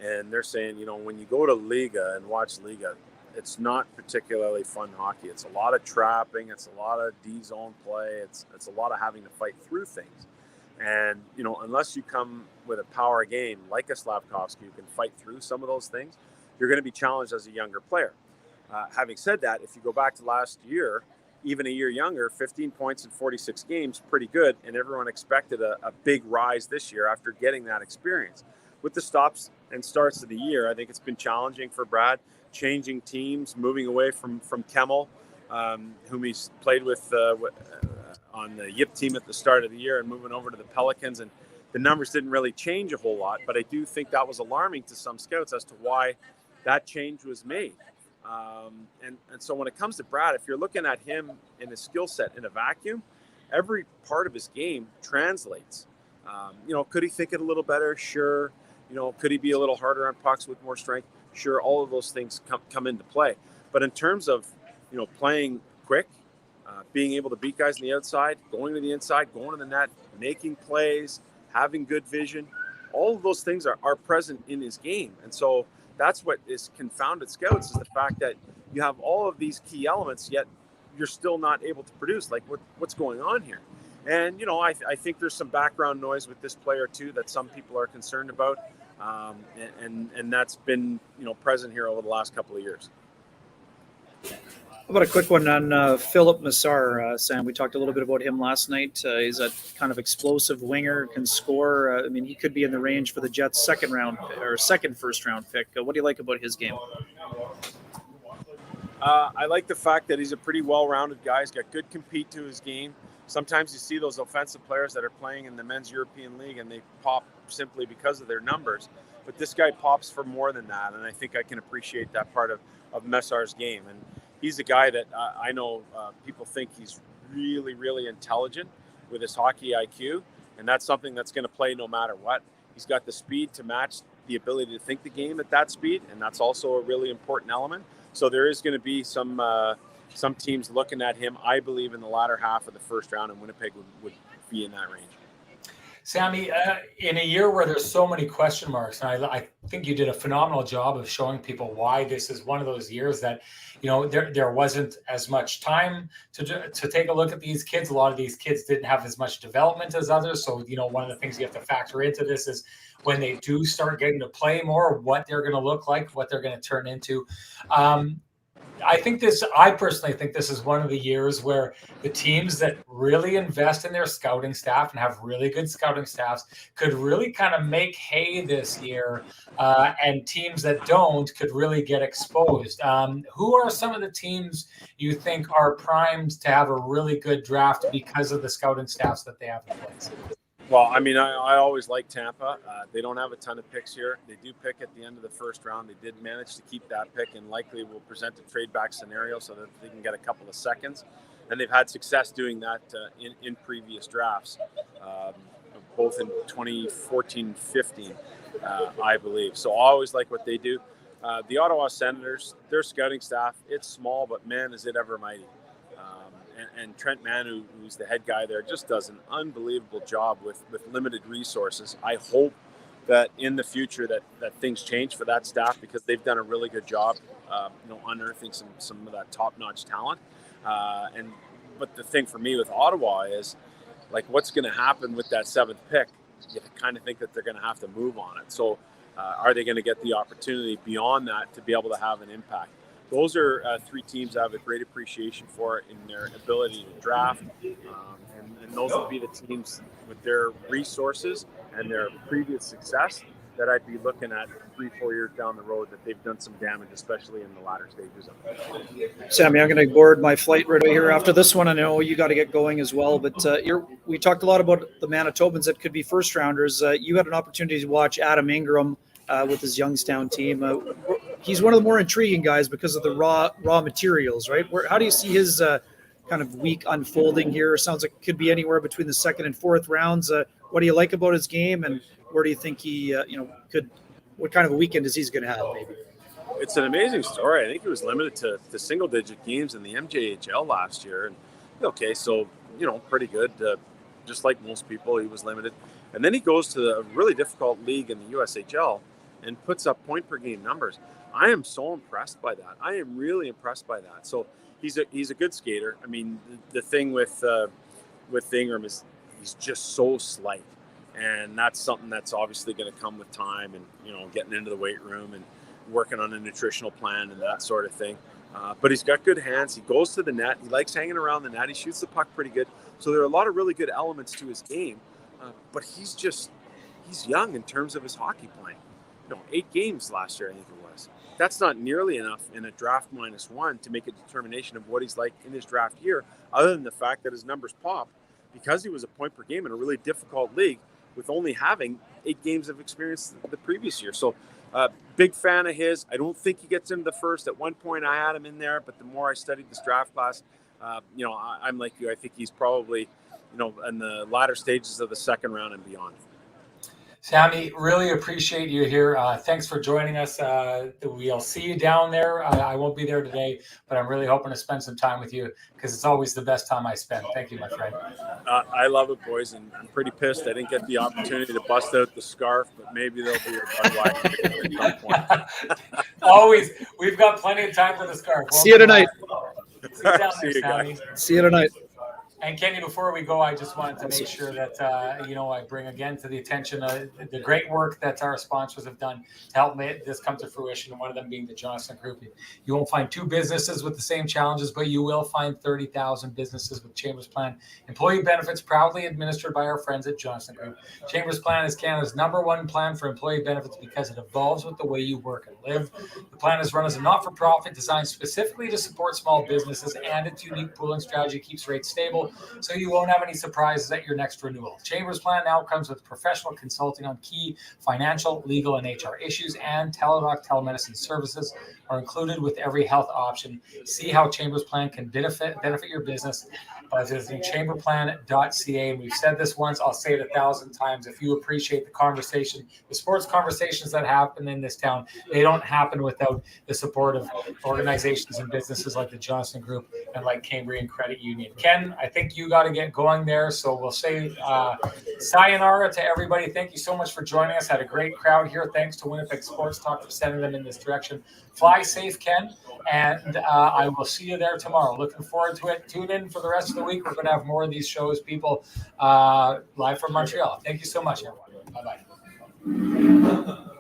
and they're saying, when you go to Liga and watch Liga, it's not particularly fun hockey. It's a lot of trapping. It's a lot of D-zone play. It's a lot of having to fight through things. And, unless you come with a power game like a Slavkovsky who can fight through some of those things, you're going to be challenged as a younger player. Having said that, if you go back to last year, even a year younger, 15 points in 46 games, pretty good. And everyone expected a big rise this year after getting that experience. With the stops and starts of the year, I think it's been challenging for Brad, changing teams, moving away from Kemmel, whom he's played with on the Yip team at the start of the year, and moving over to the Pelicans. And the numbers didn't really change a whole lot, but I do think that was alarming to some scouts as to why that change was made. And so when it comes to Brad, if you're looking at him in his skill set in a vacuum, every part of his game translates. Could he think it a little better? Sure. Could he be a little harder on pucks with more strength? Sure. All of those things come into play. But in terms of, playing quick, being able to beat guys on the outside, going to the inside, going to the net, making plays, having good vision, all of those things are present in his game. And so that's what is confounded scouts, is the fact that you have all of these key elements, yet you're still not able to produce. Like, what's going on here? And, I think there's some background noise with this player too that some people are concerned about. And that's been, present here over the last couple of years. How about a quick one on Philip Massar, Sam? We talked a little bit about him last night. He's a kind of explosive winger, can score. He could be in the range for the Jets' second first-round pick. What do you like about his game? I like the fact that he's a pretty well-rounded guy. He's got good compete to his game. Sometimes you see those offensive players that are playing in the men's European League and they pop simply because of their numbers. But this guy pops for more than that, and I think I can appreciate that part of Massar's game. And he's a guy that I know people think he's really, really intelligent with his hockey IQ, and that's something that's going to play no matter what. He's got the speed to match the ability to think the game at that speed, and that's also a really important element. So there is going to be some teams looking at him, I believe, in the latter half of the first round, and Winnipeg would be in that range. Sammy, in a year where there's so many question marks, and I think you did a phenomenal job of showing people why this is one of those years that, there wasn't as much time to take a look at these kids. A lot of these kids didn't have as much development as others. So, one of the things you have to factor into this is when they do start getting to play more, what they're going to look like, what they're going to turn into. I personally think this is one of the years where the teams that really invest in their scouting staff and have really good scouting staffs could really kind of make hay this year, and teams that don't could really get exposed. Who are some of the teams you think are primed to have a really good draft because of the scouting staffs that they have in place? Well, I always like Tampa. They don't have a ton of picks here. They do pick at the end of the first round. They did manage to keep that pick and likely will present a trade back scenario so that they can get a couple of seconds. And they've had success doing that in previous drafts, both in 2014, 15, I believe. So I always like what they do. The Ottawa Senators, their scouting staff, it's small, but man, is it ever mighty. And Trent Mann, who's the head guy there, just does an unbelievable job with limited resources. I hope that in the future that things change for that staff, because they've done a really good job, unearthing some of that top-notch talent. But the thing for me with Ottawa is, like, what's going to happen with that seventh pick? You kind of think that they're going to have to move on it. So are they going to get the opportunity beyond that to be able to have an impact? Those are three teams I have a great appreciation for in their ability to draft. And those would be the teams with their resources and their previous success that I'd be looking at 3-4 years down the road that they've done some damage, especially in the latter stages of it. Sammy, I'm going to board my flight right here after this one. I know you got to get going as well, but we talked a lot about the Manitobans that could be first rounders. You had an opportunity to watch Adam Ingram with his Youngstown team. He's one of the more intriguing guys because of the raw materials, right? How do you see his kind of week unfolding here? Sounds like it could be anywhere between the second and fourth rounds. What do you like about his game, and where do you think he, could? What kind of a weekend is he going to have? Maybe it's an amazing story. I think he was limited to single-digit games in the MJHL last year, and so pretty good. Just like most people, he was limited, and then he goes to a really difficult league in the USHL and puts up point per game numbers. I am so impressed by that. I am really impressed by that. So he's a good skater. I mean, the thing with Ingram is he's just so slight, and that's something that's obviously going to come with time and getting into the weight room and working on a nutritional plan and that sort of thing. But he's got good hands. He goes to the net. He likes hanging around the net. He shoots the puck pretty good. So there are a lot of really good elements to his game. But he's young in terms of his hockey playing. 8 games last year, I think it was. That's not nearly enough in a draft -1 to make a determination of what he's like in his draft year, other than the fact that his numbers pop because he was a point per game in a really difficult league with only having 8 games of experience the previous year. So big fan of his. I don't think he gets into the first. At one point I had him in there, but the more I studied this draft class, I'm like you. I think he's probably, in the latter stages of the second round and beyond. Sammy, really appreciate you here. Thanks for joining us. We'll see you down there. I won't be there today, but I'm really hoping to spend some time with you because it's always the best time I spend. Thank you, my friend. I love it, boys, and I'm pretty pissed I didn't get the opportunity to bust out the scarf, but maybe there'll be a Budweiser at some point. Always. We've got plenty of time for the scarf. See you tonight. See you down there, Sammy. See you tonight. And Kenny, before we go, I just wanted to make sure that, I bring again to the attention the great work that our sponsors have done to help make this come to fruition, one of them being the Johnson Group. You won't find 2 businesses with the same challenges, but you will find 30,000 businesses with Chambers Plan. Employee benefits proudly administered by our friends at Johnson Group. Chambers Plan is Canada's #1 plan for employee benefits because it evolves with the way you work and live. The plan is run as a not-for-profit designed specifically to support small businesses, and its unique pooling strategy keeps rates stable, so you won't have any surprises at your next renewal. Chambers Plan now comes with professional consulting on key financial, legal, and HR issues, and teledoc telemedicine services are included with every health option. See how Chambers Plan can benefit your business by visiting chamberplan.ca. And we've said this once, I'll say it 1,000 times. If you appreciate the conversation, the sports conversations that happen in this town, they don't happen without the support of organizations and businesses like the Johnson Group and like Cambrian Credit Union. Ken, I think you got to get going there. So we'll say sayonara to everybody. Thank you so much for joining us. Had a great crowd here. Thanks to Winnipeg Sports Talk for sending them in this direction. Fly safe, Ken, and I will see you there tomorrow. Looking forward to it. Tune in for the rest of the week. We're going to have more of these shows, people, live from Montreal. Thank you so much, everyone. Bye-bye.